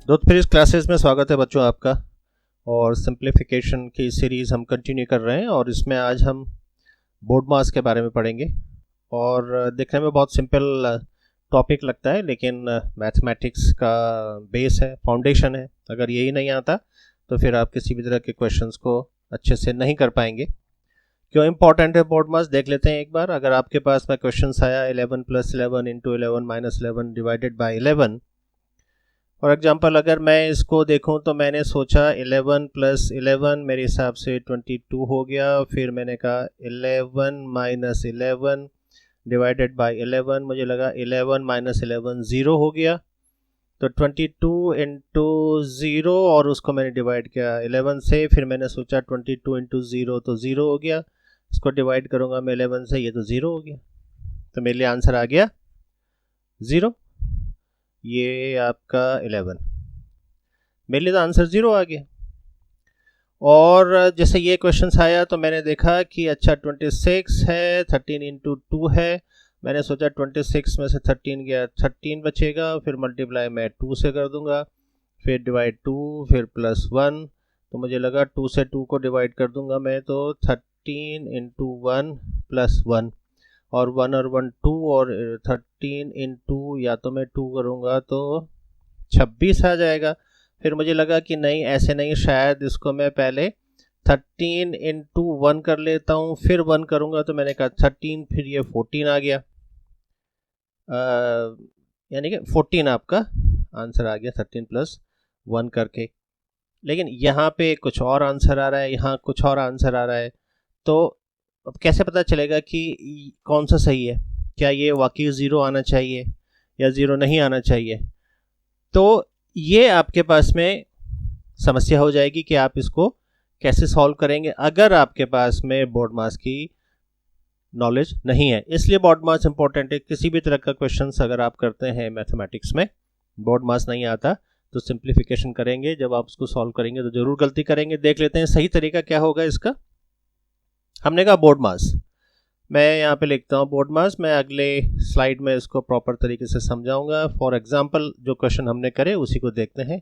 दोपहर क्लासेस में स्वागत है बच्चों आपका। और सिंप्लीफिकेशन की सीरीज़ हम कंटिन्यू कर रहे हैं और इसमें आज हम बोर्ड मास के बारे में पढ़ेंगे। और देखने में बहुत सिंपल टॉपिक लगता है, लेकिन मैथमेटिक्स का बेस है, फाउंडेशन है। अगर यही नहीं आता तो फिर आप किसी भी तरह के क्वेश्चंस को अच्छे से नहीं कर पाएंगे। क्यों इम्पॉर्टेंट है बोर्ड मास देख लेते हैं एक बार। अगर आपके पास में क्वेश्चन आया 11 + 11 × 11 - 11 डिवाइडेड बाई 11, फॉर एग्जाम्पल अगर मैं इसको देखूं तो मैंने सोचा 11 + 11 मेरे हिसाब से 22 हो गया। फिर मैंने कहा 11 - 11 डिवाइडेड बाई 11, मुझे लगा 11 - 11 0 हो गया। तो 22 × 0 और उसको मैंने डिवाइड किया 11 से। फिर मैंने सोचा 22 × 0 तो 0 हो गया, इसको डिवाइड करूँगा मैं 11 से, ये तो 0 हो गया। तो मेरे लिए आंसर आ गया 0। ये आपका 11, मेरे लिए तो आंसर 0 आ गया। और जैसे ये क्वेश्चन आया तो मैंने देखा कि अच्छा 26 है, 13 × 2 है। मैंने सोचा 26 में से 13 गया, 13 बचेगा। फिर मल्टीप्लाई मैं 2 से कर दूंगा, फिर डिवाइड 2, फिर +1। तो मुझे लगा 2 से 2 को डिवाइड कर दूंगा मैं, तो 13 × 1 + 1 और 1 और 1 2, और 13 × या तो मैं 2 करूँगा तो 26 आ जाएगा। फिर मुझे लगा कि नहीं, ऐसे नहीं, शायद इसको मैं पहले 13 × 1 कर लेता हूँ, फिर 1 करूँगा। तो मैंने कहा 13, फिर ये 14 आ गया, यानी कि 14 आपका आंसर आ गया 13 + 1 करके। लेकिन यहाँ पे कुछ और आंसर आ रहा है, यहाँ कुछ और आंसर आ रहा है। तो अब कैसे पता चलेगा कि कौन सा सही है? क्या ये वाकई 0 आना चाहिए या 0 नहीं आना चाहिए? तो ये आपके पास में समस्या हो जाएगी कि आप इसको कैसे सॉल्व करेंगे अगर आपके पास में बोर्ड मास की नॉलेज नहीं है। इसलिए बोर्ड मास इंपॉर्टेंट है। किसी भी तरह का क्वेश्चन अगर आप करते हैं मैथमेटिक्स में, बोर्ड मास नहीं आता तो सिंप्लीफिकेशन करेंगे, जब आप उसको सॉल्व करेंगे तो जरूर गलती करेंगे। देख लेते हैं सही तरीका क्या होगा इसका। हमने कहा बोर्ड मास, मैं यहाँ पे लिखता हूँ बोर्ड मास। मैं अगले स्लाइड में इसको प्रॉपर तरीके से समझाऊंगा। फॉर एग्जांपल जो क्वेश्चन हमने करे उसी को देखते हैं।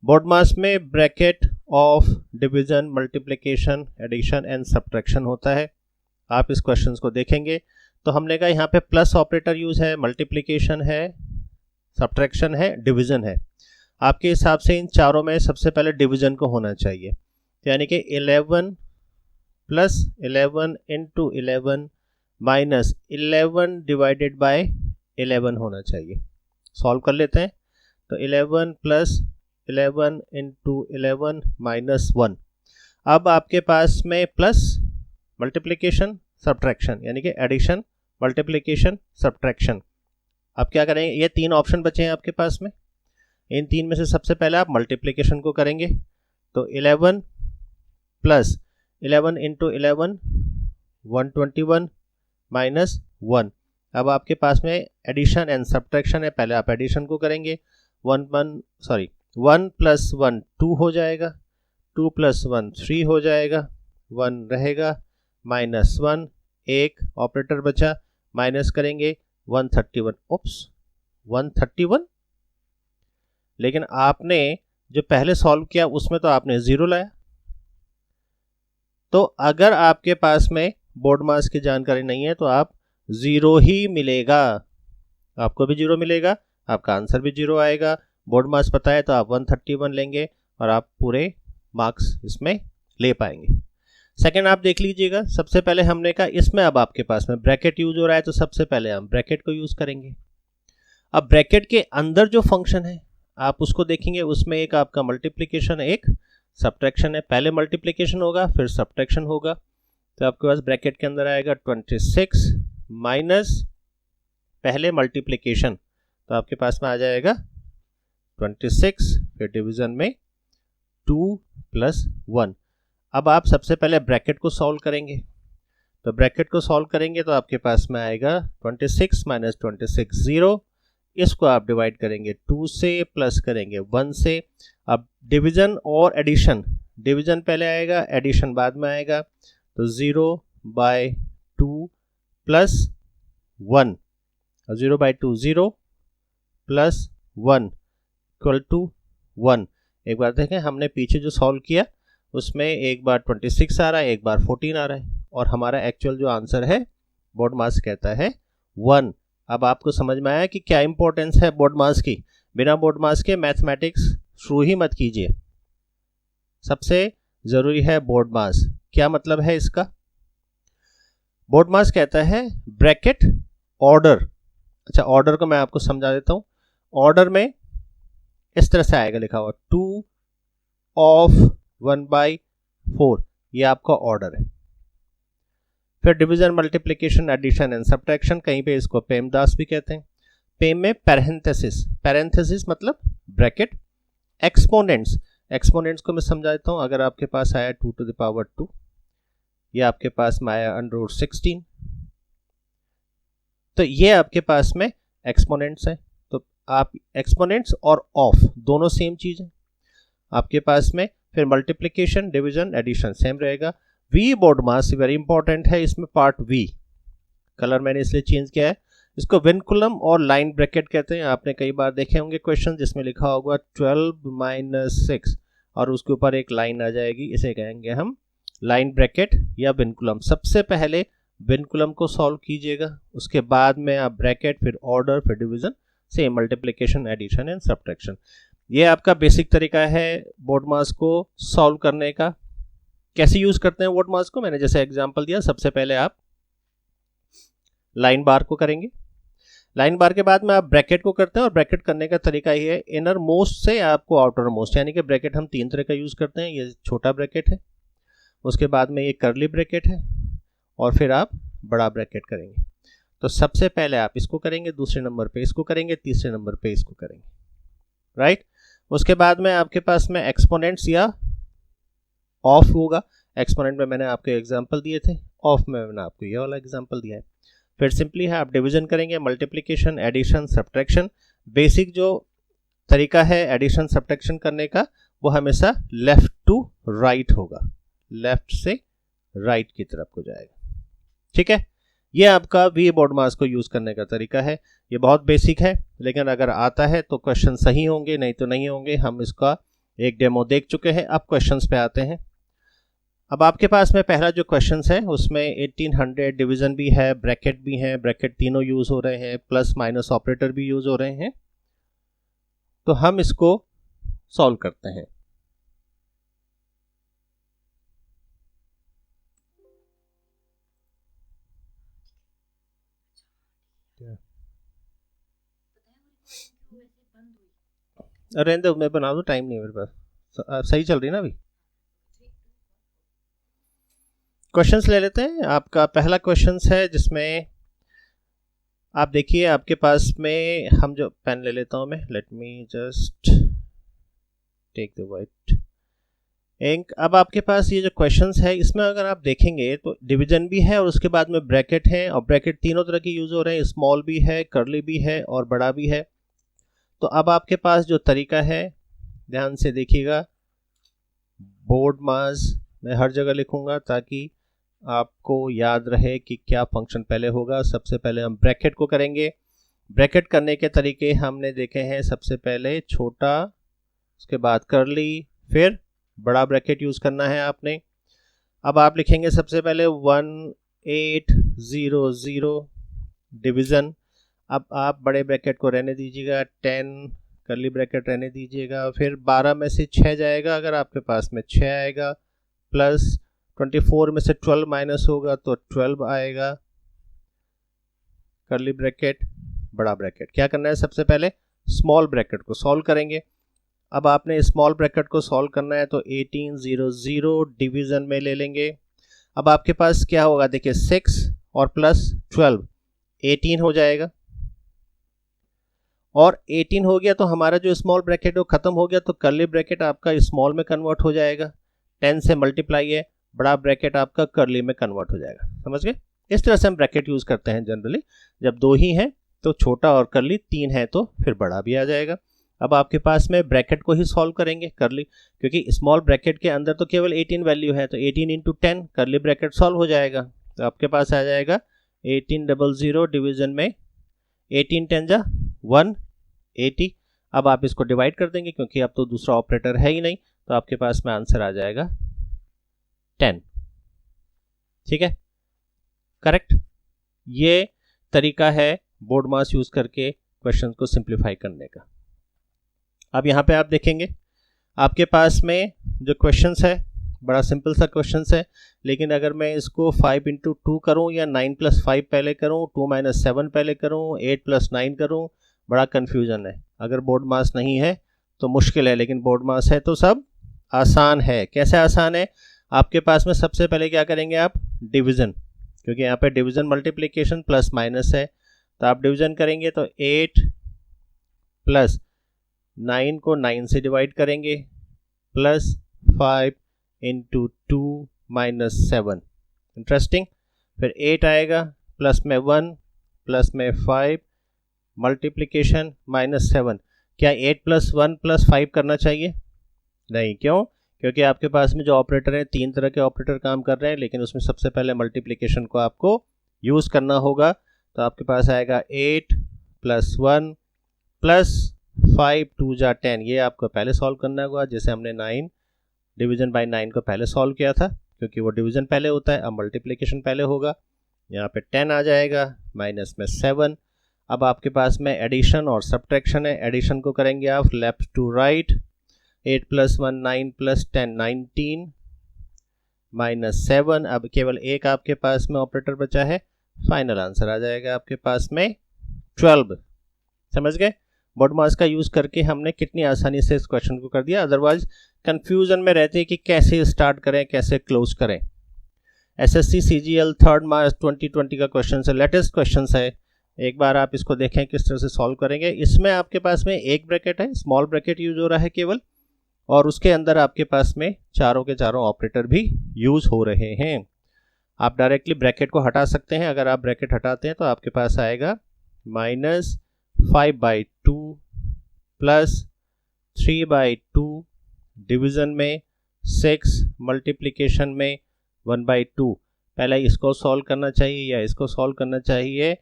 बोर्ड मास में bracket of division, multiplication, addition and subtraction होता है। आप इस क्वेश्चन को देखेंगे तो हमने कहा यहाँ पे प्लस ऑपरेटर यूज है, मल्टीप्लिकेशन है, सब्ट्रैक्शन है, डिवीजन है। आपके हिसाब से इन चारों में सबसे पहले डिवीजन को होना चाहिए, यानी कि 11 + 11 × 11 - 11 डिवाइडेड बाय 11 होना चाहिए। सॉल्व कर लेते हैं। तो 11 + 11 × 11 - 1। अब आपके पास में प्लस, मल्टीप्लिकेशन, सब्ट्रैक्शन, यानी कि एडिशन, मल्टीप्लिकेशन, सब्ट्रैक्शन। अब क्या करेंगे? ये 3 ऑप्शन बचे हैं आपके पास में। इन 3 में से सबसे पहले आप मल्टीप्लिकेशन को करेंगे। तो 11 + 11 × 11 121 - 1। अब आपके पास में एडिशन एंड सब्ट्रैक्शन है, पहले आप एडिशन को करेंगे। 1 + 1 2 हो जाएगा, 2 + 1 3 हो जाएगा, 1 रहेगा, -1 एक ऑपरेटर बचा, माइनस करेंगे 131। उप्स, 131। लेकिन आपने जो पहले सॉल्व किया उसमें तो आपने 0 लाया। तो अगर आपके पास में बोर्ड मास की जानकारी नहीं है तो आप 0 ही मिलेगा, आपको भी 0 मिलेगा, आपका आंसर भी 0 आएगा। बोर्ड मास पता है तो आप 131 लेंगे और आप पूरे मार्क्स इसमें ले पाएंगे। सेकंड आप देख लीजिएगा, सबसे पहले हमने कहा इसमें अब आपके पास में ब्रैकेट यूज हो रहा है तो सबसे पहले हम ब्रैकेट को यूज करेंगे। अब ब्रैकेट के अंदर जो फंक्शन है आप उसको देखेंगे, उसमें एक आपका मल्टीप्लिकेशन है, एक सब्ट्रैक्शन है। पहले मल्टीप्लिकेशन होगा फिर सब्ट्रैक्शन होगा। तो आपके पास ब्रैकेट के अंदर आएगा 26 माइनस पहले मल्टीप्लिकेशन, तो आपके पास में आ जाएगा 26, फिर डिवीजन में 2 + 1। अब आप सबसे पहले ब्रैकेट को सॉल्व करेंगे। तो ब्रैकेट को सॉल्व करेंगे तो आपके पास में आएगा 26 - 26 0। इसको आप डिवाइड करेंगे 2 से, प्लस करेंगे 1 से। अब डिवीजन और एडिशन, डिवीजन पहले आएगा, एडिशन बाद में आएगा। तो 0/2 + 1, 0/2 0 + 1 = 1। एक बार देखें, हमने पीछे जो सॉल्व किया उसमें एक बार 26 आ रहा है, एक बार 14 आ रहा है, और हमारा एक्चुअल जो आंसर है बोर्ड मास कहता है 1। अब आपको समझ में आया कि क्या इंपॉर्टेंस है बोर्ड मास की। बिना बोर्ड मास के मैथमेटिक्स शुरू ही मत कीजिए। सबसे जरूरी है बोर्ड मास। क्या मतलब है इसका? बोर्ड मास कहता है ब्रैकेट ऑर्डर। अच्छा, ऑर्डर को मैं आपको समझा देता हूं। ऑर्डर में इस तरह से आएगा लिखा हुआ 2 ऑफ 1/4, ये आपका ऑर्डर है। फिर division, multiplication, addition and subtraction, कहीं पे इसको पेमदास भी कहते हैं। पेम में पैरेंथेसिस, पैरेंथेसिस मतलब ब्रैकेट। एक्सपोनेंट्स, एक्सपोनेंट्स को मैं समझा देता हूं। अगर आपके पास आया 2 to the power 2, ये आपके पास में आया √16, तो ये आपके पास में एक्सपोनेंट्स है। तो आप एक्सपोनेंट्स और ऑफ दोनों सेम चीज है आपके पास में। फिर मल्टीप्लिकेशन, डिवीजन, एडिशन सेम रहेगा। We BODMAS very important है, इसमें पार्ट वी, कलर मैंने इसलिए चेंज किया है। इसको विनकुलम और लाइन ब्रैकेट कहते हैं। आपने कई बार देखे होंगे क्वेश्चन जिसमें लिखा होगा 12 - 6 और उसके ऊपर एक लाइन आ जाएगी, इसे कहेंगे हम लाइन ब्रैकेट या विनकुलम। सबसे पहले विनकुलम को सॉल्व कीजिएगा, उसके बाद में आप ब्रैकेट, फिर ऑर्डर, फिर division, same multiplication, addition and subtraction. ये आपका बेसिक तरीका है बोर्ड मास को सॉल्व करने का। कैसे यूज करते हैं बोर्ड मास को, मैंने जैसे एग्जांपल दिया। सबसे पहले आप लाइन बार को करेंगे, लाइन बार के बाद में आप ब्रैकेट को करते हैं, और ब्रैकेट करने का तरीका ये है इनर मोस्ट से आपको आउटर मोस्ट, यानी कि ब्रैकेट हम 3 तरह का यूज करते हैं। ये छोटा ब्रैकेट है, उसके बाद में ये कर्ली ब्रैकेट है, और फिर आप बड़ा ब्रैकेट करेंगे। तो सबसे पहले आप इसको करेंगे, दूसरे नंबर पे इसको करेंगे, तीसरे नंबर पे इसको करेंगे, राइट। उसके बाद में आपके पास में एक्सपोनेंट्स या ऑफ होगा। एक्सपोनेंट में मैंने आपको एग्जांपल दिए थे, ऑफ में मैंने आपको ये वाला एग्जांपल दिया है। फिर सिंपली है आप डिवीजन करेंगे, मल्टीप्लिकेशन, एडिशन, सब्ट्रैक्शन। बेसिक जो तरीका है एडिशन सब्ट्रैक्शन करने का वो हमेशा लेफ्ट टू राइट होगा, लेफ्ट से राइट की तरफ को जाएगा, ठीक है। ये आपका वी बोर्ड मास को यूज करने का तरीका है। ये बहुत बेसिक है, लेकिन अगर आता है तो क्वेश्चन सही होंगे, नहीं तो नहीं होंगे। हम इसका एक डेमो देख चुके हैं। अब क्वेश्चंस पे आते हैं। अब आपके पास में पहला जो क्वेश्चन है उसमें 1800 डिवीजन भी है, ब्रैकेट भी है, ब्रैकेट तीनों यूज हो रहे हैं, प्लस माइनस ऑपरेटर भी यूज हो रहे हैं। तो हम इसको सॉल्व करते हैं। अरे मैं बना दूं, टाइम नहीं है मेरे पास। सही चल रही ना अभी। क्वेश्चंस ले लेते हैं। आपका पहला क्वेश्चंस है जिसमें आप देखिए आपके पास में, हम जो पेन ले लेता हूं मैं, let me just take the white ink. अब आपके पास ये जो क्वेश्चंस है इसमें अगर आप देखेंगे तो डिवीजन भी है और उसके बाद में ब्रैकेट है, और ब्रैकेट तीनों तरह के यूज हो रहे हैं, स्मॉल भी है, कर्ली भी है और बड़ा भी है। तो अब आपके पास जो तरीका है, ध्यान से देखिएगा, बोर्ड मास मैं हर जगह लिखूंगा ताकि आपको याद रहे कि क्या फंक्शन पहले होगा। सबसे पहले हम ब्रैकेट को करेंगे। ब्रैकेट करने के तरीके हमने देखे हैं, सबसे पहले छोटा, उसके बाद कर्ली, फिर बड़ा ब्रैकेट यूज करना है आपने। अब आप लिखेंगे सबसे पहले 1800 डिवीजन। अब आप बड़े ब्रैकेट को रहने दीजिएगा, 10 कर्ली ब्रैकेट रहने दीजिएगा, फिर 12 में से 6 जाएगा अगर आपके पास में 6 आएगा, प्लस 24 में से 12 माइनस होगा तो 12 आएगा, कर्ली ब्रैकेट, बड़ा ब्रैकेट। क्या करना है, सबसे पहले स्मॉल ब्रैकेट को सॉल्व करेंगे। अब आपने स्मॉल ब्रैकेट को सॉल्व करना है तो 1800 डिवीजन में ले लेंगे। अब आपके पास क्या होगा, देखिए 6 और प्लस 12 18 हो जाएगा, और 18 हो गया तो हमारा जो स्मॉल ब्रैकेट है वो खत्म हो गया, तो कर्ली ब्रैकेट आपका स्मॉल में कन्वर्ट हो जाएगा। 10 से मल्टीप्लाई है, बड़ा ब्रैकेट आपका कर्ली में कन्वर्ट हो जाएगा। समझ गए? इस तरह से हम ब्रैकेट यूज करते हैं जनरली। जब 2 ही हैं तो छोटा और कर्ली, 3 है तो फिर बड़ा भी आ जाएगा। अब आपके पास में ब्रैकेट को ही सॉल्व करेंगे कर्ली, क्योंकि स्मॉल ब्रैकेट के अंदर तो केवल 18 वैल्यू है, तो 18 इंटू 10 कर्ली ब्रैकेट सॉल्व हो जाएगा। तो आपके पास आ जाएगा 1800 डिवीजन में 18 10 जा 180। अब आप इसको डिवाइड कर देंगे क्योंकि अब तो दूसरा ऑपरेटर है ही नहीं, तो आपके पास में आंसर आ जाएगा 10। ठीक है, करेक्ट। ये तरीका है बोर्ड मास यूज करके क्वेश्चन को सिंप्लीफाई करने का। अब यहाँ पे आप देखेंगे आपके पास में जो क्वेश्चंस है बड़ा सिंपल सा क्वेश्चंस है, लेकिन अगर मैं इसको 5 इंटू 2 करूँ या 9 प्लस 5 पहले करूँ, 2 माइनस 7 पहले करूँ, 8 प्लस 9 करूँ, बड़ा कन्फ्यूजन है। अगर बोर्ड मास नहीं है तो मुश्किल है, लेकिन बोर्ड मास है तो सब आसान है। कैसे आसान है? आपके पास में सबसे पहले क्या करेंगे आप? डिवीज़न, क्योंकि यहाँ पे डिवीज़न मल्टीप्लिकेशन प्लस माइनस है, तो आप डिवीज़न करेंगे तो 8 प्लस 9 को 9 से डिवाइड करेंगे प्लस 5 इंटू 2 माइनस 7। इंटरेस्टिंग। फिर 8 आएगा प्लस में 1 प्लस में 5 मल्टीप्लिकेशन माइनस 7। क्या 8 प्लस 1 प्लस 5 करना चाहिए? नहीं। क्यों? क्योंकि आपके पास में जो ऑपरेटर है, 3 तरह के ऑपरेटर काम कर रहे हैं, लेकिन उसमें सबसे पहले मल्टीप्लिकेशन को आपको यूज़ करना होगा। तो आपके पास आएगा 8 प्लस 1 प्लस 5 2 जा 10। ये आपको पहले सॉल्व करना होगा, जैसे हमने 9 डिवीजन बाय 9 को पहले सॉल्व किया था, क्योंकि वो डिवीजन पहले होता है। अब मल्टीप्लिकेशन पहले होगा। यहाँ पे 10 आ जाएगा माइनस में 7। अब आपके पास में एडिशन और सब्ट्रैक्शन है। एडिशन को करेंगे आप left to right. 8 plus 1 9 plus 10 19 minus 7। अब केवल एक आपके पास में ऑपरेटर बचा है। फाइनल आंसर आ जाएगा आपके पास में 12। समझ गए? बोर्ड मास का यूज़ करके हमने कितनी आसानी से इस क्वेश्चन को कर दिया। अदरवाइज कंफ्यूजन में रहते हैं कि कैसे स्टार्ट करें, कैसे क्लोज करें। एसएससी सीजीएल 3 मार्च 2020 का क्वेश्चन है, लेटेस्ट क्वेश्चन है। एक बार आप इसको देखें किस तरह से सॉल्व करेंगे। इसमें आपके पास में एक ब्रैकेट है, स्मॉल ब्रैकेट यूज हो रहा है केवल, और उसके अंदर आपके पास में चारों के चारों ऑपरेटर भी यूज हो रहे हैं। आप डायरेक्टली ब्रैकेट को हटा सकते हैं। अगर आप ब्रैकेट हटाते हैं तो आपके पास आएगा माइनस 5/2 प्लस 3/2 डिवीज़न में 6 मल्टीप्लिकेशन में 1/2। पहले इसको सॉल्व करना चाहिए या इसको सॉल्व करना चाहिए?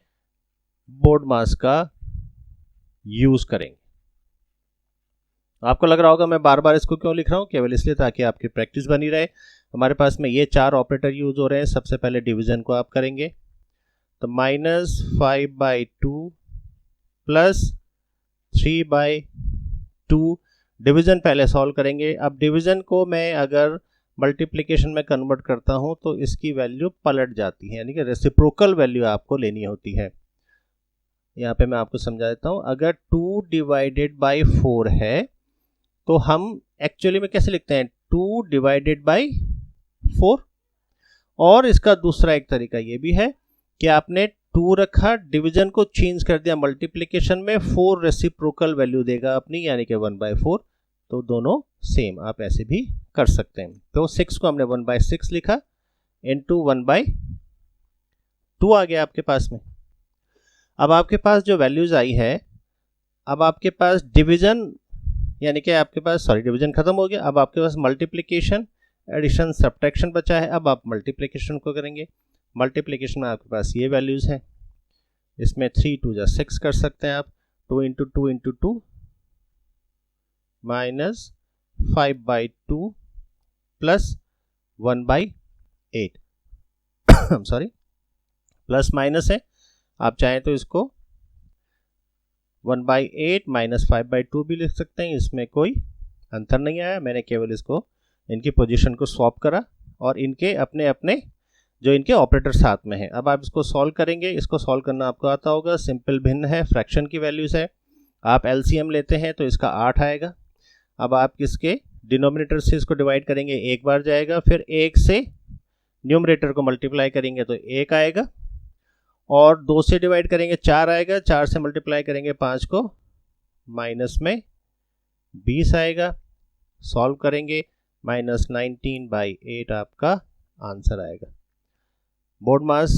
बोर्ड मास का यूज़ करेंगे। आपको लग रहा होगा मैं बार बार इसको क्यों लिख रहा हूँ? केवल इसलिए ताकि आपकी प्रैक्टिस बनी रहे। हमारे पास में ये 4 ऑपरेटर यूज हो रहे हैं। सबसे पहले डिवीज़न को आप करेंगे तो माइनस 5/2 प्लस 3/2। डिवीज़न पहले सॉल्व करेंगे। अब डिवीज़न को मैं अगर मल्टीप्लिकेशन में कन्वर्ट करता हूँ तो इसकी वैल्यू पलट जाती है, यानी कि रेसिप्रोकल वैल्यू आपको लेनी होती है। यहाँ पे मैं आपको समझा देता हूँ। अगर 2 डिवाइडेड बाई 4 है तो हम एक्चुअली में कैसे लिखते हैं? 2 डिवाइडेड बाई 4। और इसका दूसरा एक तरीका ये भी है कि आपने 2 रखा, डिवीजन को चेंज कर दिया मल्टीप्लिकेशन में, 4 रेसिप्रोकल वैल्यू देगा अपनी, यानी कि 1/4। तो दोनों सेम, आप ऐसे भी कर सकते हैं। तो 6 को हमने 1/6 लिखा इंटू 1/2 आ गया आपके पास में। अब आपके पास जो वैल्यूज आई है, अब आपके पास डिवीजन, यानी कि आपके पास डिवीजन खत्म हो गया। अब आपके पास मल्टीप्लिकेशन, एडिशन, सब्ट्रैक्शन बचा है। अब आप मल्टीप्लिकेशन को करेंगे। मल्टीप्लिकेशन में आपके पास ये वैल्यूज हैं। इसमें 3 2 जा 6 कर सकते हैं आप। 2 into 2 into 2 minus 5/2 plus 1/8 sorry, plus minus है। आप चाहें तो इसको 1/8 माइनस 5/2 भी लिख सकते हैं। इसमें कोई अंतर नहीं आया। मैंने केवल इसको, इनकी पोजीशन को स्वैप करा और इनके अपने अपने जो इनके ऑपरेटर साथ में हैं। अब आप इसको सॉल्व करेंगे। इसको सॉल्व करना आपको आता होगा। सिंपल भिन्न है, फ्रैक्शन की वैल्यूज है। आप एलसीएम लेते हैं तो इसका 8 आएगा। अब आप किसके डिनोमिनेटर से इसको डिवाइड करेंगे, एक बार जाएगा। फिर 1 से न्यूमरेटर को मल्टीप्लाई करेंगे तो 1 आएगा, और 2 से डिवाइड करेंगे 4 आएगा। 4 से मल्टीप्लाई करेंगे 5 को, माइनस में 20 आएगा। सॉल्व करेंगे माइनस 19/8 आपका आंसर आएगा। बोर्ड मास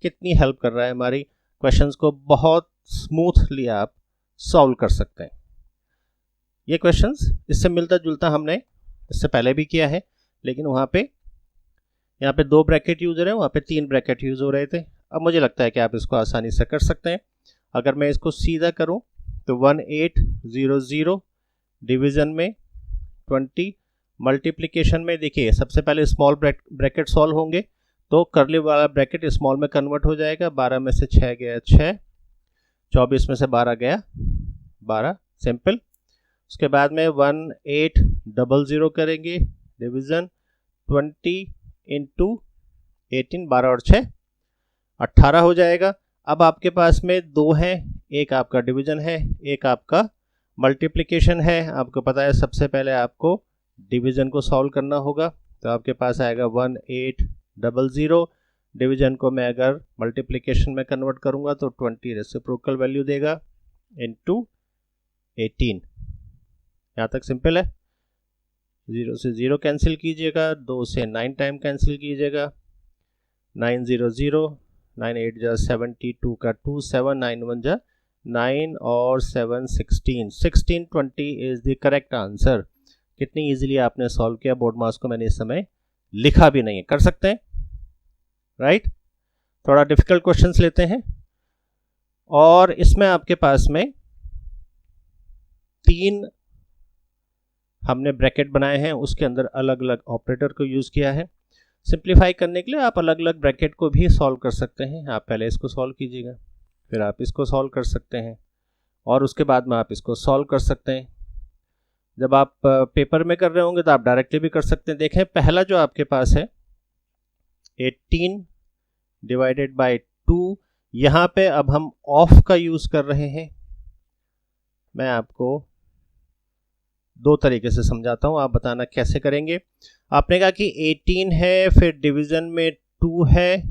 कितनी हेल्प कर रहा है हमारी क्वेश्चंस को, बहुत स्मूथली आप सॉल्व कर सकते हैं। ये क्वेश्चंस इससे मिलता जुलता हमने इससे पहले भी किया है, लेकिन वहाँ पे यहाँ पे 2 ब्रैकेट यूज हो रहे हैं, वहाँ पे 3 ब्रैकेट यूज हो रहे थे। अब मुझे लगता है कि आप इसको आसानी से कर सकते हैं। अगर मैं इसको सीधा करूँ तो 1800 डिवीजन में 20, मल्टीप्लिकेशन में देखिए सबसे पहले स्मॉल ब्रैकेट सॉल्व होंगे तो करली वाला ब्रैकेट स्मॉल में कन्वर्ट हो जाएगा। 12 में से 6 गया 6, 24 में से 12 गया 12, सिंपल। उसके बाद में 1800 करेंगे डिवीज़न 20 इंटू 18, 12 और 6 18 हो जाएगा। अब आपके पास में दो हैं, एक आपका डिवीज़न है, एक आपका मल्टीप्लिकेशन है। आपको पता है सबसे पहले आपको डिवीज़न को सॉल्व करना होगा, तो आपके पास आएगा 1800। डिवीज़न को मैं अगर मल्टीप्लिकेशन में कन्वर्ट करूंगा तो 20 रेसिप्रोकल वैल्यू देगा इंटू 18। यहाँ तक सिंपल है। 0 से 0 कैंसिल कीजिएगा, 2 से 9 टाइम कैंसिल कीजिएगा, 900, 9 8 जा 72 का 2, 7 9 1 जा 9 और 7 16, 1620 इज द करेक्ट आंसर। कितनी इजीली आपने सॉल्व किया। बोर्ड मार्क्स को मैंने इस समय लिखा भी नहीं है, कर सकते हैं राइट। थोड़ा डिफिकल्ट क्वेश्चंस लेते हैं, और इसमें आपके पास में 3 हमने ब्रैकेट बनाए हैं, उसके अंदर अलग अलग ऑपरेटर को यूज किया है। सिंप्लीफाई करने के लिए आप अलग अलग ब्रैकेट को भी सॉल्व कर सकते हैं। आप पहले इसको सॉल्व कीजिएगा, फिर आप इसको सॉल्व कर सकते हैं, और उसके बाद में आप इसको सॉल्व कर सकते हैं। जब आप पेपर में कर रहे होंगे तो आप डायरेक्टली भी कर सकते हैं। देखें पहला जो आपके पास है 18 डिवाइडेड बाय 2, यहाँ पे अब हम ऑफ का यूज कर रहे हैं। मैं आपको दो तरीके से समझाता हूँ, आप बताना कैसे करेंगे। आपने कहा कि 18 है, फिर डिवीजन में 2 है।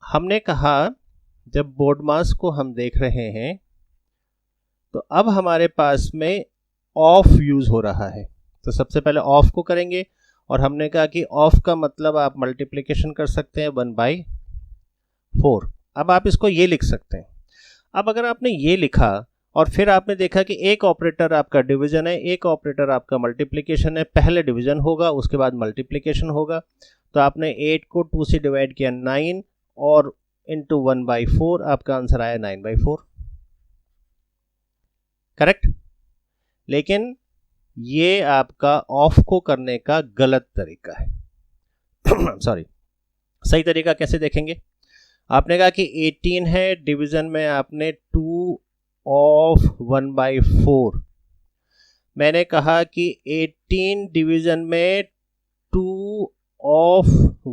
हमने कहा जब बोर्ड मास को हम देख रहे हैं तो अब हमारे पास में ऑफ यूज हो रहा है, तो सबसे पहले ऑफ को करेंगे। और हमने कहा कि ऑफ का मतलब आप मल्टीप्लिकेशन कर सकते हैं 1/4। अब आप इसको ये लिख सकते हैं। अब अगर आपने ये लिखा और फिर आपने देखा कि एक ऑपरेटर आपका डिवीजन है, एक ऑपरेटर आपका मल्टीप्लिकेशन है, पहले डिवीजन होगा उसके बाद मल्टीप्लिकेशन होगा, तो आपने 8 को 2 से डिवाइड किया 9 और इंटू 1/4, आपका आंसर आया 9/4, करेक्ट। लेकिन ये आपका ऑफ को करने का गलत तरीका है सॉरी, सही तरीका कैसे देखेंगे। आपने कहा कि 18 है, डिवीजन में आपने 2 ऑफ 1/4। मैंने कहा कि 18 डिवीजन में 2 ऑफ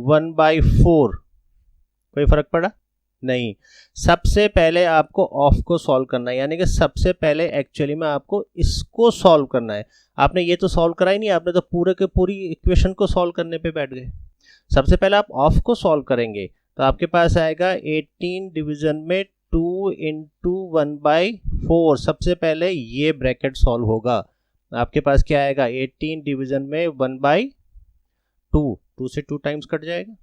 1/4, कोई फर्क पड़ा नहीं। सबसे पहले आपको ऑफ को सॉल्व करना है, यानी कि सबसे पहले एक्चुअली में आपको इसको सॉल्व करना है। आपने ये तो सॉल्व करा ही नहीं, आपने तो पूरे के पूरी इक्वेशन को सॉल्व करने पे बैठ गए। सबसे पहले आप ऑफ को सॉल्व करेंगे तो आपके पास आएगा 18 डिवीजन में 2 इंटू 1/4। सबसे पहले ये ब्रैकेट सॉल्व होगा। आपके पास क्या आएगा 18 डिवीजन में 1/2, 2 से 2 टाइम्स कट जाएगा।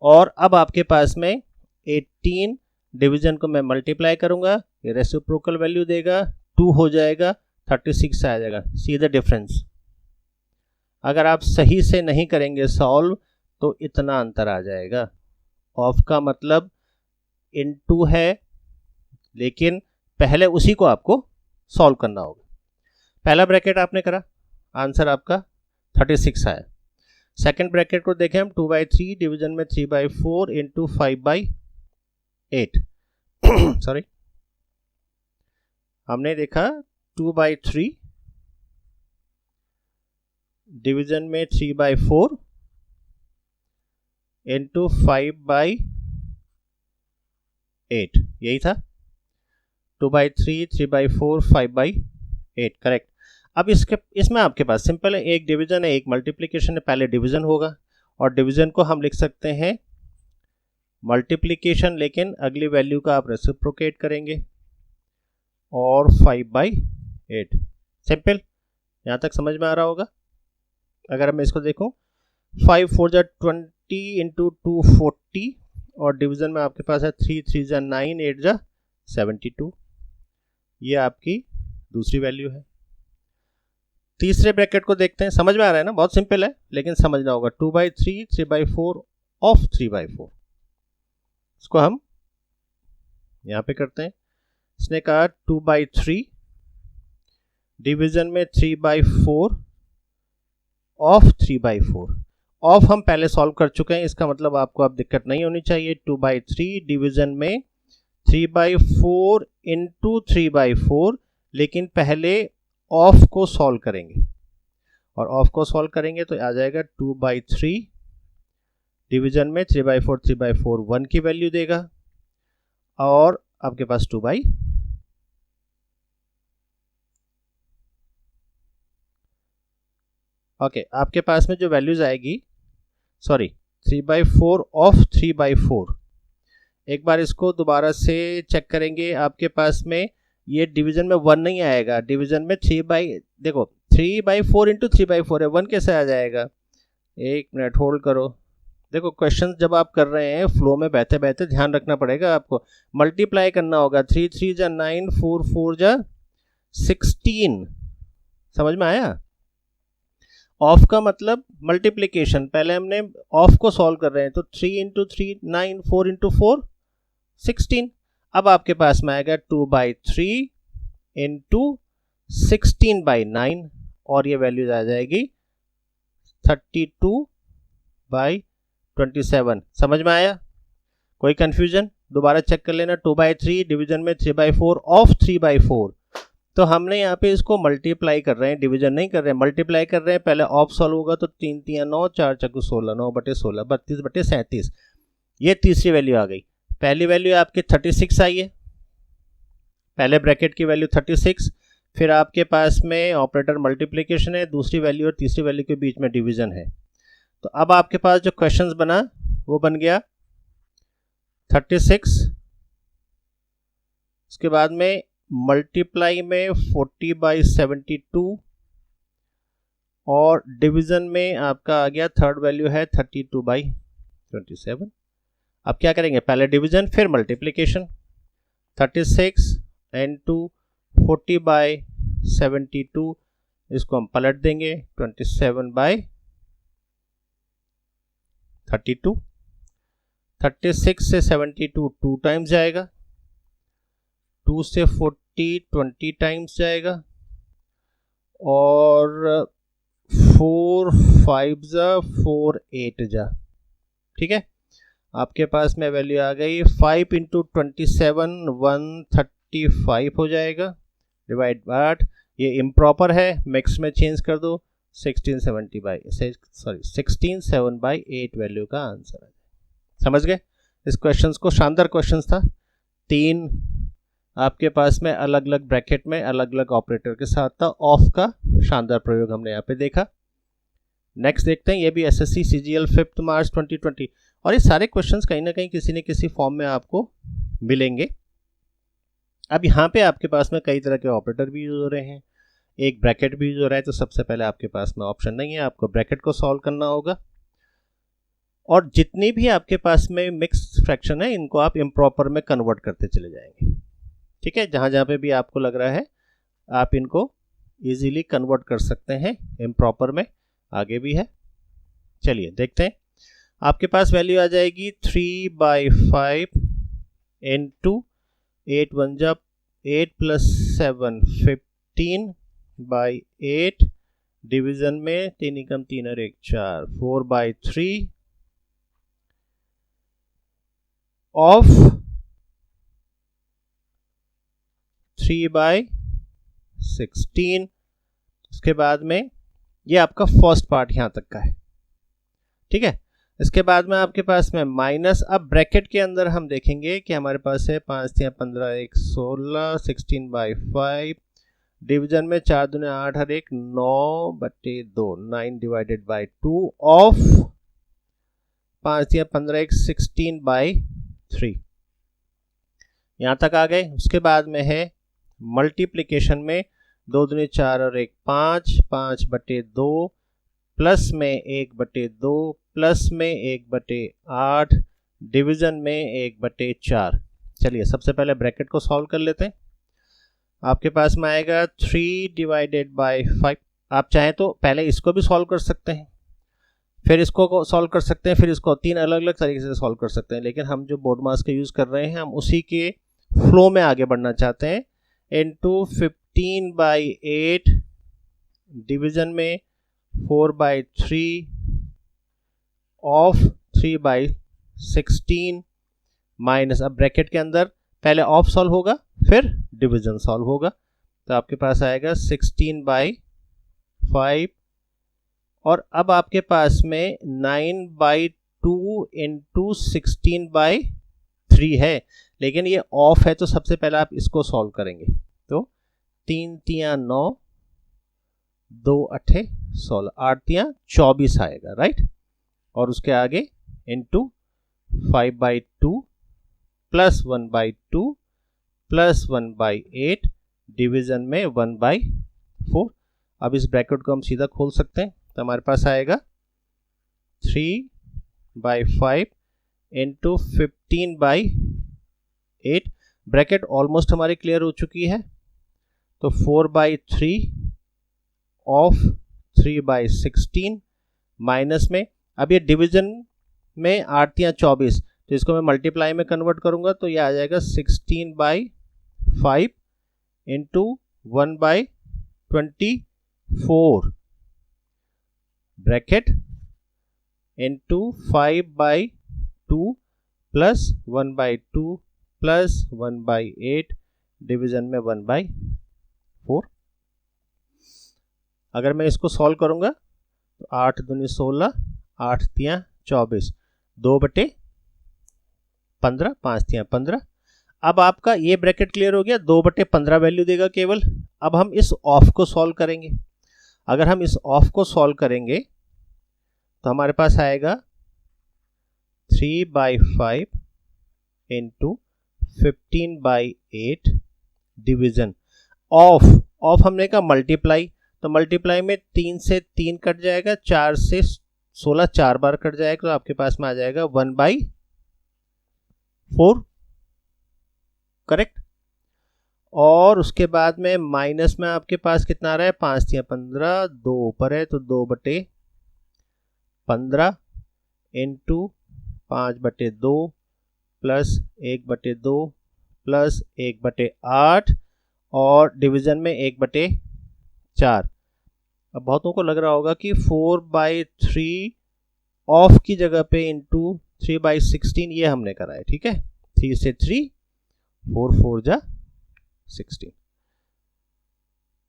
और अब आपके पास में 18 डिवीजन को मैं मल्टीप्लाई करूंगा, ये रेसिप्रोकल वैल्यू देगा, 2 हो जाएगा, 36 आ जाएगा। See the difference. अगर आप सही से नहीं करेंगे सॉल्व तो इतना अंतर आ जाएगा। ऑफ का मतलब इनटू है, लेकिन पहले उसी को आपको सॉल्व करना होगा। पहला ब्रैकेट आपने करा, आंसर आपका 36 आया। सेकंड ब्रैकेट को देखें हम, 2/3 डिवीजन में 3/4 इंटू 5/8 सॉरी, हमने देखा 2/3 डिवीजन में 3/4 इंटू 5/8, यही था 2/3, 3/4, 5/8, करेक्ट। अब इसमें आपके पास सिंपल है, एक डिवीजन है एक मल्टीप्लिकेशन है। पहले डिवीजन होगा और डिवीजन को हम लिख सकते हैं मल्टीप्लिकेशन, लेकिन अगली वैल्यू का आप रेसिप्रोकेट करेंगे, और 5/8, सिंपल। यहाँ तक समझ में आ रहा होगा। अगर मैं इसको देखूं 5 4 जा 20 इंटू 2 40, और डिवीजन में आपके पास है 3 3 जा 9, 8 जा 72, ये आपकी दूसरी वैल्यू है। तीसरे ब्रैकेट को देखते हैं, समझ में आ रहा है ना, बहुत सिंपल है लेकिन समझना होगा। 2/3, 3/4 ऑफ 3/4, इसको हम यहाँ पे करते हैं। इसने कहा 2/3 डिवीजन में 3/4 ऑफ 3/4। ऑफ हम पहले सॉल्व कर चुके हैं, इसका मतलब आपको अब दिक्कत नहीं होनी चाहिए। 2/3 डिवीजन में 3/4 इंटू 3/4, लेकिन पहले ऑफ को सॉल्व करेंगे, और ऑफ को सॉल्व करेंगे तो आ जाएगा 2/3 डिवीजन में 3/4 3/4 1 की वैल्यू देगा, और आपके पास 2/, ओके आपके पास में जो वैल्यूज आएगी, सॉरी 3/4 ऑफ 3/4। एक बार इसको दोबारा से चेक करेंगे, आपके पास में ये डिवीजन में 1 नहीं आएगा, डिवीजन में 3/4 इंटू 3/4 है, 1 कैसे आ जाएगा? एक मिनट होल्ड करो। देखो क्वेश्चन जब आप कर रहे हैं फ्लो में बहते बहते ध्यान रखना पड़ेगा आपको, मल्टीप्लाई करना होगा। 3 3 जा 9, 4 4 जा 16, समझ में आया? ऑफ का मतलब मल्टीप्लिकेशन, पहले हमने ऑफ को सॉल्व कर रहे हैं तो 3 इंटू 3 9, 4 इंटू 4 16। अब आपके पास में आएगा 2/3 इंटू 16/9, और ये वैल्यूज आ जाएगी 32/27। समझ में आया? कोई कंफ्यूजन? दोबारा चेक कर लेना। 2/3 डिवीजन में 3/4 ऑफ 3/4, तो हमने यहाँ पे इसको मल्टीप्लाई कर रहे हैं, डिवीजन नहीं कर रहे हैं, मल्टीप्लाई कर रहे हैं। पहले ऑफ सॉल्व होगा तो 3 3 9, 4 4 16, 9/16 32/37। ये तीसरी वैल्यू आ गई। पहली वैल्यू आपकी 36 आई है, पहले ब्रैकेट की वैल्यू 36, फिर आपके पास में ऑपरेटर मल्टीप्लिकेशन है, दूसरी वैल्यू और तीसरी वैल्यू के बीच में डिवीजन है। तो अब आपके पास जो क्वेश्चंस बना वो बन गया 36, उसके बाद में मल्टीप्लाई में 40/72, और डिवीजन में आपका आ गया थर्ड वैल्यू है 32/27। अब क्या करेंगे? पहले डिवीजन फिर मल्टीप्लिकेशन। 36 इंटू 40/72, इसको हम पलट देंगे 27/32। 36 से 72 2 टाइम्स जाएगा, 2 से 40 20 टाइम्स जाएगा, और 4 5 जा 4 8 जा। ठीक है, आपके पास में वैल्यू आ गई 5 इंटू 27 135 हो जाएगा, डिवाइड बाय 8। ये इम्प्रॉपर है, मिक्स में चेंज कर दो, 16/8 वैल्यू का आंसर है। समझ गए? इस क्वेश्चंस को, शानदार क्वेश्चंस था। 3 आपके पास में अलग अलग ब्रैकेट में अलग अलग ऑपरेटर के साथ था। ऑफ का शानदार प्रयोग हमने यहाँ पे देखा। नेक्स्ट देखते हैं, ये भी एसएससी सीजीएल 5 मार्च 2020, और ये सारे क्वेश्चंस कहीं ना कहीं किसी न किसी फॉर्म में आपको मिलेंगे। अब यहाँ पे आपके पास में कई तरह के ऑपरेटर भी यूज हो रहे हैं, एक ब्रैकेट भी यूज हो रहा है, तो सबसे पहले आपके पास में ऑप्शन नहीं है, आपको ब्रैकेट को सॉल्व करना होगा। और जितनी भी आपके पास में मिक्स फ्रैक्शन है, इनको आप इम्प्रॉपर में कन्वर्ट करते चले जाएंगे। ठीक है, जहाँ जहाँ पे भी आपको लग रहा है आप इनको इजीली कन्वर्ट कर सकते हैं इम्प्रॉपर में। आगे भी है, चलिए देखते हैं। आपके पास वैल्यू आ जाएगी 3/5 इंटू 8 1 जा 8 + 7 15/8, डिवीजन में 3 एकम 3 और 1 4, 4/3 ऑफ 3/16। उसके बाद में ये आपका फर्स्ट पार्ट यहाँ तक का है। ठीक है, इसके बाद में आपके पास में माइनस। अब ब्रैकेट के अंदर हम देखेंगे कि हमारे पास है 5 3 15 1 16, 16/5, डिवीजन में 4 दूने 8 और 1 9/2, 9/2 ऑफ 5 3 15 1 16/3। यहाँ तक आ गए। उसके बाद में है मल्टीप्लिकेशन में 2 दूने 4 और 1 5, 5/2, प्लस में 1/2, प्लस में 1/8, डिवीजन में 1/4। चलिए सबसे पहले ब्रैकेट को सॉल्व कर लेते हैं। आपके पास में आएगा 3/5। आप चाहें तो पहले इसको भी सॉल्व कर सकते हैं, फिर इसको सॉल्व कर सकते हैं, फिर इसको 3 अलग अलग तरीके से सॉल्व कर सकते हैं, लेकिन हम जो बोर्ड मास का यूज़ कर रहे हैं हम उसी के फ्लो में आगे बढ़ना चाहते हैं, इंटू 15/8 डिवीजन में 4/3 ऑफ 3/16 माइनस, अब ब्रैकेट के अंदर पहले ऑफ सॉल्व होगा फिर डिवीजन सॉल्व होगा, तो आपके पास आएगा 16/5 और अब आपके पास में 9/2 इंटू 16/3 है, लेकिन ये ऑफ है तो सबसे पहले आप इसको सॉल्व करेंगे, तो 3 तियां 9, 2 8 16, 8 तियां 24 आएगा, राइट। और उसके आगे इंटू 5/2 प्लस 1/2 प्लस 1/8 डिवीजन में 1/4। अब इस ब्रैकेट को हम सीधा खोल सकते हैं, तो हमारे पास आएगा 3/5 इंटू 15/8, ब्रैकेट ऑलमोस्ट हमारी क्लियर हो चुकी है, तो 4/3 ऑफ 3/16 माइनस में, अब ये डिवीजन में 8 तियां 24, तो इसको मैं मल्टीप्लाई में कन्वर्ट करूंगा तो ये आ जाएगा 16/5 into 1/24 bracket into 5/2 plus 1/2 plus 1/8 division में 1/4। अगर मैं इसको सॉल्व करूंगा तो 8 दूनी 16, 8 तियां 24, 2/15, 5 तियां 15। अब आपका ये ब्रैकेट क्लियर हो गया, 2/15 वैल्यू देगा केवल। अब हम इस ऑफ को सॉल्व करेंगे, अगर हम इस ऑफ को सॉल्व करेंगे तो हमारे पास आएगा 3/5 इंटू 15/8 डिवीजन ऑफ, ऑफ हमने कहा मल्टीप्लाई, तो मल्टीप्लाई में 3 से 3 कट जाएगा, 4 से 16 4 बार कट जाएगा, तो आपके पास में आ जाएगा 1/4, करेक्ट। और उसके बाद में माइनस में आपके पास कितना आ रहा है, 5 तियां 15, 2 ऊपर है तो 2/15 इंटू 5/2 प्लस 1/2 प्लस 1/8 और डिवीजन में 1/4। अब बहुतों को लग रहा होगा कि 4/3 ऑफ की जगह पे इंटू 3/16 ये हमने करा है, ठीक है, 3 से 3, 4 4 जा 16।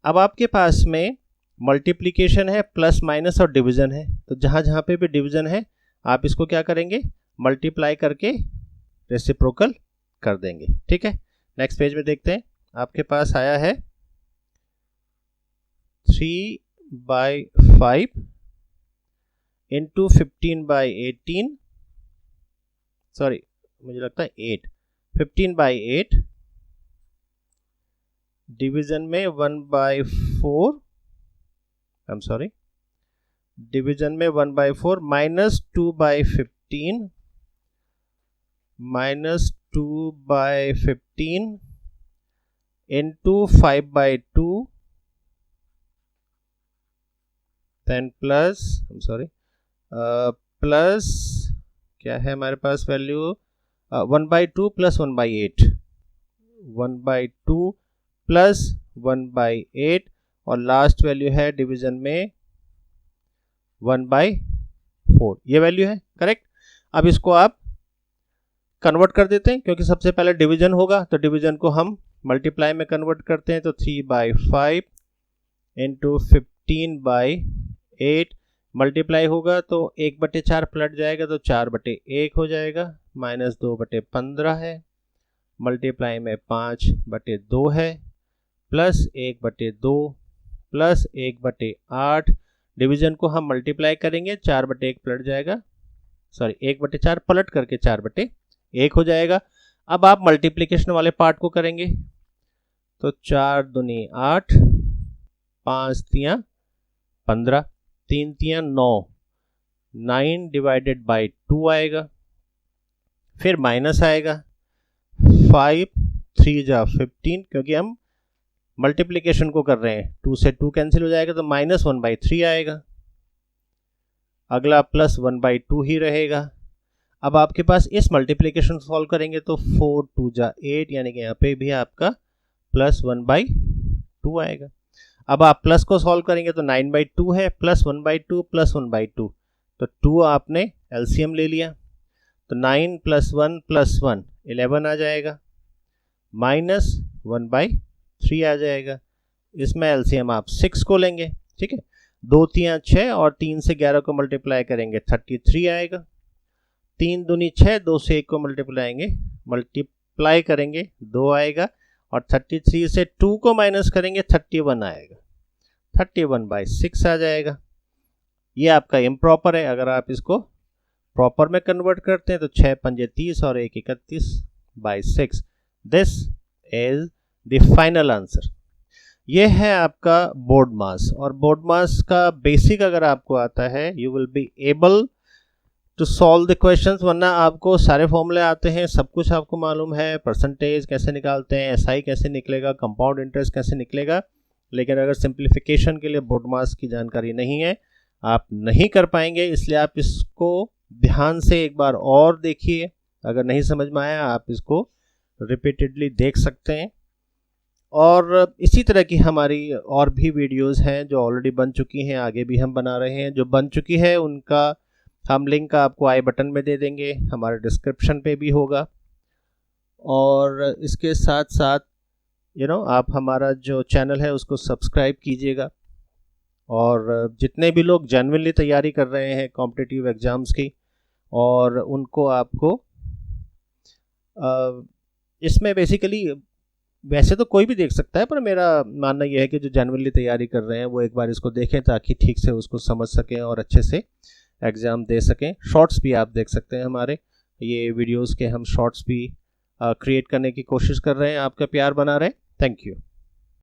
अब आपके पास में मल्टीप्लिकेशन है, प्लस माइनस और डिवीजन है, तो जहां जहां पे भी डिवीजन है आप इसको क्या करेंगे, मल्टीप्लाई करके रेसिप्रोकल कर देंगे, ठीक है। नेक्स्ट पेज में देखते हैं, आपके पास आया है 3/5 इंटू 15/18, सॉरी मुझे लगता है 8, 15/8 डिवीजन में 1/4, आई एम सॉरी, डिवीजन में 1/4 minus 2/15 minus 2/15 into 5/2 then plus, I am sorry, plus क्या है हमारे पास वैल्यू, 1/2 प्लस 1/8, 1/2 प्लस 1/8 और लास्ट वैल्यू है डिवीजन में 1/4, ये वैल्यू है, करेक्ट। अब इसको आप कन्वर्ट कर देते हैं, क्योंकि सबसे पहले डिवीजन होगा तो डिवीजन को हम मल्टीप्लाई में कन्वर्ट करते हैं, तो 3/5 इंटू 15/8 मल्टीप्लाई होगा तो 1/4 पलट जाएगा तो 4/1 हो जाएगा, माइनस 2/15 है, मल्टीप्लाई में 5/2 है, प्लस 1/2 प्लस 1/8, डिवीजन को हम मल्टीप्लाई करेंगे 4/1 पलट जाएगा, सॉरी 1/4 पलट करके 4/1 हो जाएगा। अब आप मल्टीप्लिकेशन वाले पार्ट को करेंगे, तो 4 दूनी 8, 5 तियां 15, 3 तियां 9, 9 डिवाइडेड बाई 2 आएगा, फिर माइनस आएगा 5 3 जा 15, क्योंकि हम मल्टीप्लिकेशन को कर रहे हैं, 2 से 2 कैंसिल हो जाएगा तो माइनस 1/3 आएगा, अगला प्लस 1/2 ही रहेगा। अब आपके पास इस मल्टीप्लिकेशन सॉल्व करेंगे तो 4 2 जा 8, यानी कि यहाँ पे भी आपका +1/2 आएगा। अब आप प्लस को सॉल्व करेंगे तो 9/2 है, +1/2 +1/2, तो 2 आपने एलसीएम ले लिया, तो 9 + 1 + 1 11 आ जाएगा, -1/3 आ जाएगा। इसमें एलसीएम आप 6 को लेंगे, ठीक है, 2 3 6 और 3 से 11 को मल्टीप्लाई करेंगे 33 आएगा, 3 दूनी 6, 2 से 1 को मल्टीप्लाई करेंगे 2 आएगा, और 33 से 2 को माइनस करेंगे 31 आएगा, 31/6 आ जाएगा। ये आपका इम्प्रॉपर है। अगर आप इसको प्रॉपर में कन्वर्ट करते हैं तो 6 पंजे 30 और 1 31/6। This is the final answer. ये है आपका बोर्ड मास, और बोर्ड मास का बेसिक अगर आपको आता है you will be able to solve the questions, वरना आपको सारे फॉर्मूले आते हैं, सब कुछ आपको मालूम है, परसेंटेज कैसे निकालते हैं, एसआई कैसे निकलेगा, कंपाउंड इंटरेस्ट कैसे निकलेगा, लेकिन अगर सिंप्लीफिकेशन के लिए बोर्ड मास की जानकारी नहीं है आप नहीं कर पाएंगे। इसलिए आप इसको ध्यान से एक बार और देखिए, अगर नहीं समझ में आया आप इसको रिपीटेडली देख सकते हैं। और इसी तरह की हमारी और भी वीडियोस हैं जो ऑलरेडी बन चुकी हैं, आगे भी हम बना रहे हैं। जो बन चुकी है उनका हम लिंक आपको आई बटन में दे देंगे, हमारे डिस्क्रिप्शन पे भी होगा। और इसके साथ साथ आप हमारा जो चैनल है उसको सब्सक्राइब कीजिएगा। और जितने भी लोग जेन्युइनली तैयारी कर रहे हैं कॉम्पिटिटिव एग्ज़ाम्स की, और उनको आपको इसमें बेसिकली वैसे तो कोई भी देख सकता है, पर मेरा मानना यह है कि जो जेन्युइनली तैयारी कर रहे हैं वो एक बार इसको देखें ताकि ठीक से उसको समझ सकें और अच्छे से एग्ज़ाम दे सकें। शॉर्ट्स भी आप देख सकते हैं, हमारे ये वीडियोस के हम शॉर्ट्स भी क्रिएट करने की कोशिश कर रहे हैं, आपका प्यार बना रहे। Thank you.